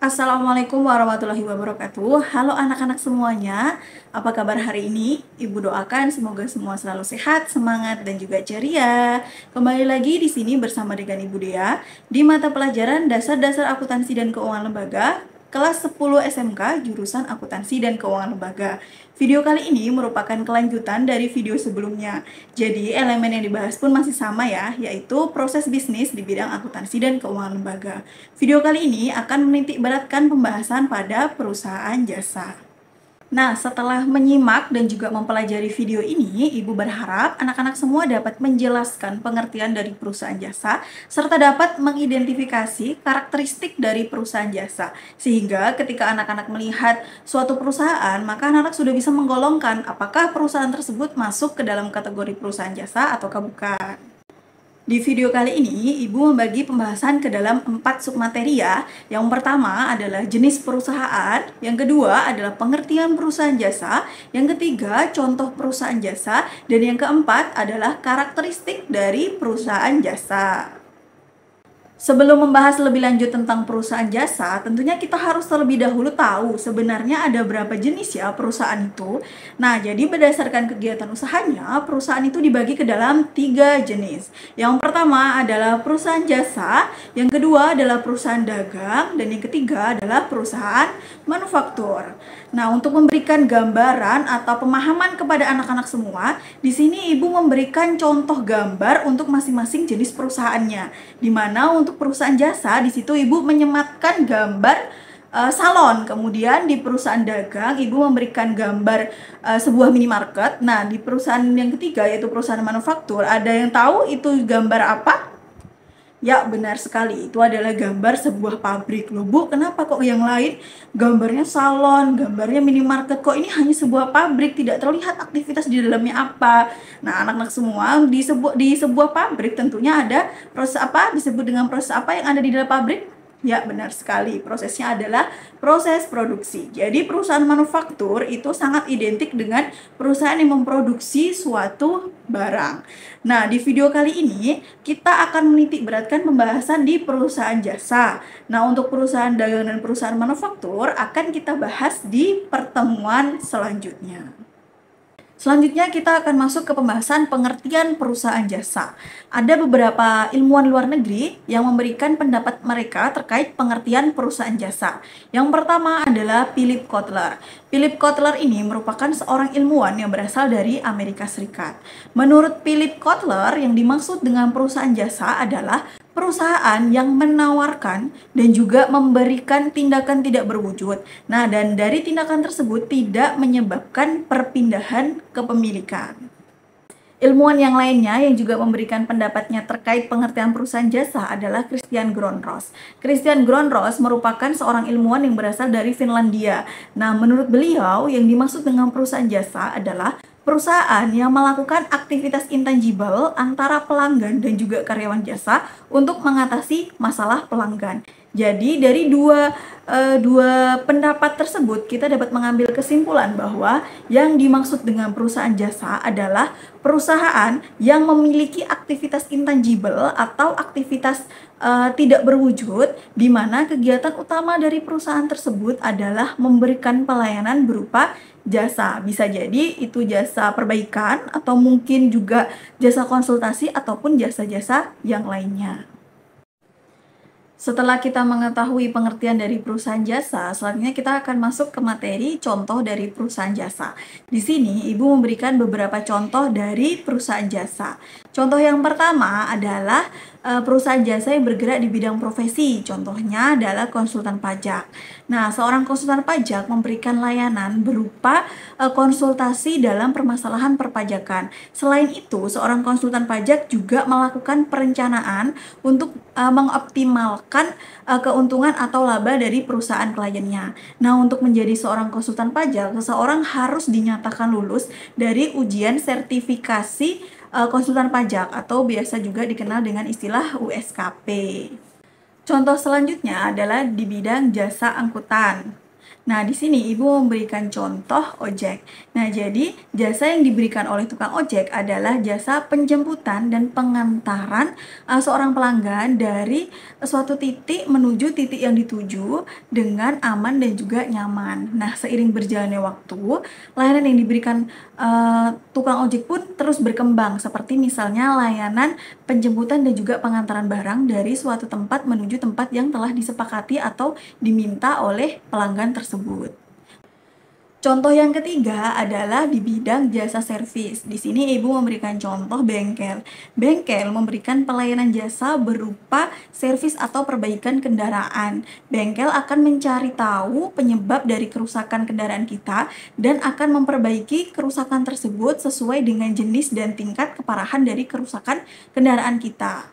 Assalamualaikum warahmatullahi wabarakatuh. Halo anak-anak semuanya, apa kabar hari ini? Ibu doakan semoga semua selalu sehat, semangat, dan juga ceria. Kembali lagi di sini bersama dengan Ibu Dea di mata pelajaran Dasar-Dasar Akuntansi dan Keuangan Lembaga kelas 10 SMK jurusan Akuntansi dan Keuangan Lembaga. Video kali ini merupakan kelanjutan dari video sebelumnya. Jadi elemen yang dibahas pun masih sama ya, yaitu proses bisnis di bidang akuntansi dan keuangan lembaga. Video kali ini akan menitik beratkan pembahasan pada perusahaan jasa. Nah, setelah menyimak dan juga mempelajari video ini, Ibu berharap anak-anak semua dapat menjelaskan pengertian dari perusahaan jasa, serta dapat mengidentifikasi karakteristik dari perusahaan jasa. Sehingga ketika anak-anak melihat suatu perusahaan, maka anak-anak sudah bisa menggolongkan apakah perusahaan tersebut masuk ke dalam kategori perusahaan jasa ataukah bukan. Di video kali ini, Ibu membagi pembahasan ke dalam 4 submateri ya. Yang pertama adalah jenis perusahaan, yang kedua adalah pengertian perusahaan jasa, yang ketiga contoh perusahaan jasa, dan yang keempat adalah karakteristik dari perusahaan jasa. Sebelum membahas lebih lanjut tentang perusahaan jasa, tentunya kita harus terlebih dahulu tahu sebenarnya ada berapa jenis ya perusahaan itu. Nah, jadi berdasarkan kegiatan usahanya, perusahaan itu dibagi ke dalam 3 jenis. Yang pertama adalah perusahaan jasa, yang kedua adalah perusahaan dagang, dan yang ketiga adalah perusahaan manufaktur. Nah, untuk memberikan gambaran atau pemahaman kepada anak-anak semua, di sini Ibu memberikan contoh gambar untuk masing-masing jenis perusahaannya. Di mana untuk perusahaan jasa, di situ Ibu menyematkan gambar salon. Kemudian di perusahaan dagang, Ibu memberikan gambar sebuah minimarket. Nah, di perusahaan yang ketiga yaitu perusahaan manufaktur, ada yang tahu itu gambar apa? Ya, benar sekali. Itu adalah gambar sebuah pabrik. Loh, Bu, kenapa kok yang lain gambarnya salon, gambarnya minimarket? Kok ini hanya sebuah pabrik, tidak terlihat aktivitas di dalamnya apa? Nah, anak-anak semua di sebuah pabrik tentunya ada proses apa? Disebut dengan proses apa yang ada di dalam pabrik? Ya, benar sekali. Prosesnya adalah proses produksi. Jadi, perusahaan manufaktur itu sangat identik dengan perusahaan yang memproduksi suatu barang. Nah, di video kali ini kita akan menitik beratkan pembahasan di perusahaan jasa. Nah, untuk perusahaan dagang dan perusahaan manufaktur akan kita bahas di pertemuan selanjutnya. Selanjutnya kita akan masuk ke pembahasan pengertian perusahaan jasa. Ada beberapa ilmuwan luar negeri yang memberikan pendapat mereka terkait pengertian perusahaan jasa. Yang pertama adalah Philip Kotler. Philip Kotler ini merupakan seorang ilmuwan yang berasal dari Amerika Serikat. Menurut Philip Kotler, yang dimaksud dengan perusahaan jasa adalah perusahaan yang menawarkan dan juga memberikan tindakan tidak berwujud. Nah, dan dari tindakan tersebut tidak menyebabkan perpindahan kepemilikan. Ilmuwan yang lainnya yang juga memberikan pendapatnya terkait pengertian perusahaan jasa adalah Christian Grönroos. Christian Grönroos merupakan seorang ilmuwan yang berasal dari Finlandia. Nah, menurut beliau, yang dimaksud dengan perusahaan jasa adalah perusahaan yang melakukan aktivitas intangible antara pelanggan dan juga karyawan jasa untuk mengatasi masalah pelanggan. Jadi dari dua pendapat tersebut kita dapat mengambil kesimpulan bahwa yang dimaksud dengan perusahaan jasa adalah perusahaan yang memiliki aktivitas intangible atau aktivitas tidak berwujud, di mana kegiatan utama dari perusahaan tersebut adalah memberikan pelayanan berupa jasa. Bisa jadi itu jasa perbaikan atau mungkin juga jasa konsultasi ataupun jasa-jasa yang lainnya. Setelah kita mengetahui pengertian dari perusahaan jasa, selanjutnya kita akan masuk ke materi contoh dari perusahaan jasa. Di sini, Ibu memberikan beberapa contoh dari perusahaan jasa. Contoh yang pertama adalah perusahaan jasa yang bergerak di bidang profesi. Contohnya adalah konsultan pajak. Nah, seorang konsultan pajak memberikan layanan berupa konsultasi dalam permasalahan perpajakan. Selain itu, seorang konsultan pajak juga melakukan perencanaan untuk mengoptimalkan keuntungan atau laba dari perusahaan kliennya. Nah, untuk menjadi seorang konsultan pajak, seseorang harus dinyatakan lulus dari ujian sertifikasi konsultan pajak atau biasa juga dikenal dengan istilah USKP. Contoh selanjutnya adalah di bidang jasa angkutan. Nah, di sini Ibu memberikan contoh ojek. Nah, jadi jasa yang diberikan oleh tukang ojek adalah jasa penjemputan dan pengantaran seorang pelanggan dari suatu titik menuju titik yang dituju dengan aman dan juga nyaman. Nah, seiring berjalannya waktu, layanan yang diberikan tukang ojek pun terus berkembang, seperti misalnya layanan penjemputan dan juga pengantaran barang dari suatu tempat menuju tempat yang telah disepakati atau diminta oleh pelanggan tersebut. Contoh yang ketiga adalah di bidang jasa servis. Di sini Ibu memberikan contoh bengkel. Bengkel memberikan pelayanan jasa berupa servis atau perbaikan kendaraan. Bengkel akan mencari tahu penyebab dari kerusakan kendaraan kita dan akan memperbaiki kerusakan tersebut sesuai dengan jenis dan tingkat keparahan dari kerusakan kendaraan kita.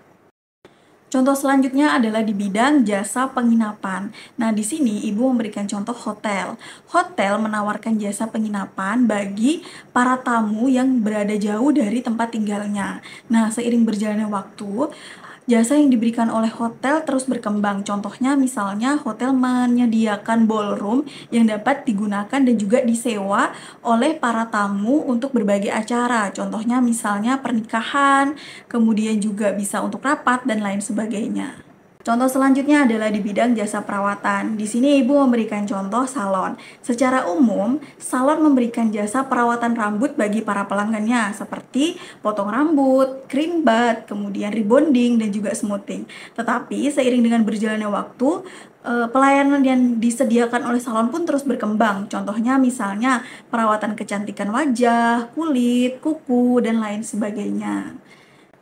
Contoh selanjutnya adalah di bidang jasa penginapan. Nah, di sini Ibu memberikan contoh hotel. Hotel menawarkan jasa penginapan bagi para tamu yang berada jauh dari tempat tinggalnya. Nah, seiring berjalannya waktu, jasa yang diberikan oleh hotel terus berkembang. Contohnya misalnya hotel menyediakan ballroom yang dapat digunakan dan juga disewa oleh para tamu untuk berbagai acara. Contohnya misalnya pernikahan, kemudian juga bisa untuk rapat dan lain sebagainya. Contoh selanjutnya adalah di bidang jasa perawatan. Di sini Ibu memberikan contoh salon. Secara umum, salon memberikan jasa perawatan rambut bagi para pelanggannya seperti potong rambut, krim bat, kemudian rebonding dan juga smoothing. Tetapi seiring dengan berjalannya waktu, pelayanan yang disediakan oleh salon pun terus berkembang. Contohnya misalnya perawatan kecantikan wajah, kulit, kuku, dan lain sebagainya.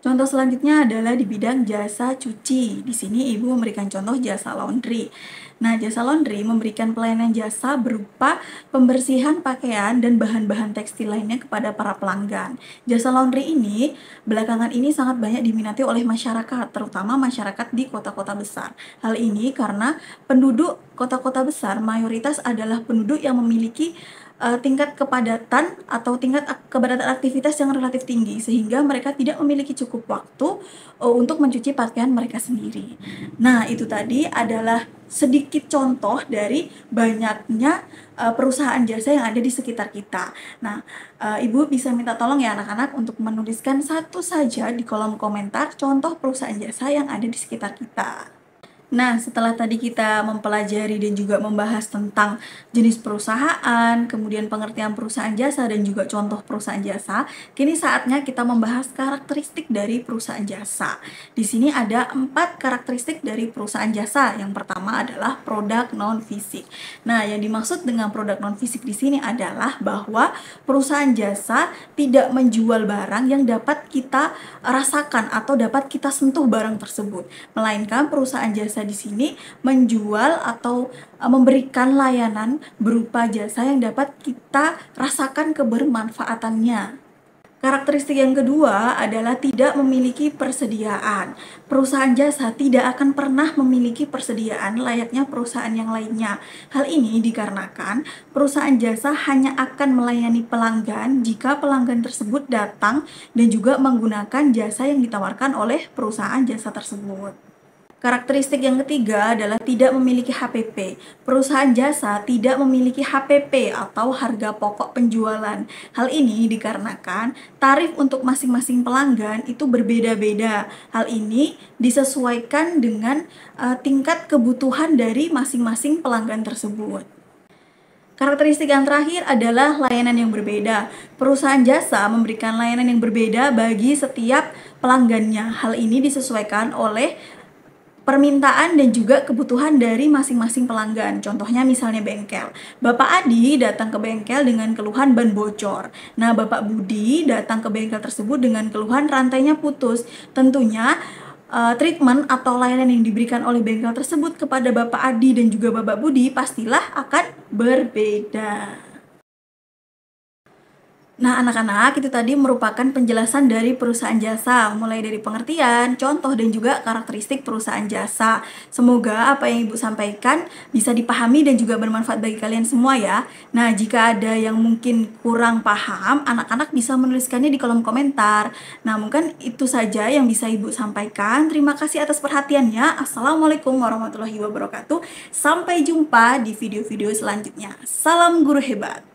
Contoh selanjutnya adalah di bidang jasa cuci. Di sini Ibu memberikan contoh jasa laundry. Nah, jasa laundry memberikan pelayanan jasa berupa pembersihan pakaian dan bahan-bahan tekstil lainnya kepada para pelanggan. Jasa laundry ini belakangan ini sangat banyak diminati oleh masyarakat, terutama masyarakat di kota-kota besar. Hal ini karena penduduk kota-kota besar mayoritas adalah penduduk yang memiliki tingkat kepadatan atau tingkat kepadatan aktivitas yang relatif tinggi, sehingga mereka tidak memiliki cukup waktu untuk mencuci pakaian mereka sendiri. Nah, itu tadi adalah sedikit contoh dari banyaknya perusahaan jasa yang ada di sekitar kita. Nah, Ibu bisa minta tolong ya anak-anak untuk menuliskan satu saja di kolom komentar contoh perusahaan jasa yang ada di sekitar kita. Nah, setelah tadi kita mempelajari dan juga membahas tentang jenis perusahaan, kemudian pengertian perusahaan jasa, dan juga contoh perusahaan jasa, kini saatnya kita membahas karakteristik dari perusahaan jasa. Di sini ada 4 karakteristik dari perusahaan jasa. Yang pertama adalah produk non-fisik. Nah, yang dimaksud dengan produk non-fisik di sini adalah bahwa perusahaan jasa tidak menjual barang yang dapat kita rasakan atau dapat kita sentuh barang tersebut, melainkan perusahaan jasa di sini menjual atau memberikan layanan berupa jasa yang dapat kita rasakan kebermanfaatannya. Karakteristik yang kedua adalah tidak memiliki persediaan. Perusahaan jasa tidak akan pernah memiliki persediaan layaknya perusahaan yang lainnya. Hal ini dikarenakan perusahaan jasa hanya akan melayani pelanggan jika pelanggan tersebut datang dan juga menggunakan jasa yang ditawarkan oleh perusahaan jasa tersebut. Karakteristik yang ketiga adalah tidak memiliki HPP. Perusahaan jasa tidak memiliki HPP atau harga pokok penjualan. Hal ini dikarenakan tarif untuk masing-masing pelanggan itu berbeda-beda. Hal ini disesuaikan dengan tingkat kebutuhan dari masing-masing pelanggan tersebut. Karakteristik yang terakhir adalah layanan yang berbeda. Perusahaan jasa memberikan layanan yang berbeda bagi setiap pelanggannya. Hal ini disesuaikan oleh permintaan dan juga kebutuhan dari masing-masing pelanggan. Contohnya misalnya bengkel. Bapak Adi datang ke bengkel dengan keluhan ban bocor. Nah, Bapak Budi datang ke bengkel tersebut dengan keluhan rantainya putus. Tentunya treatment atau layanan yang diberikan oleh bengkel tersebut kepada Bapak Adi dan juga Bapak Budi pastilah akan berbeda. Nah, anak-anak, itu tadi merupakan penjelasan dari perusahaan jasa, mulai dari pengertian, contoh, dan juga karakteristik perusahaan jasa. Semoga apa yang Ibu sampaikan bisa dipahami dan juga bermanfaat bagi kalian semua ya. Nah, jika ada yang mungkin kurang paham, anak-anak bisa menuliskannya di kolom komentar. Nah, mungkin itu saja yang bisa Ibu sampaikan. Terima kasih atas perhatiannya. Assalamualaikum warahmatullahi wabarakatuh. Sampai jumpa di video-video selanjutnya. Salam guru hebat.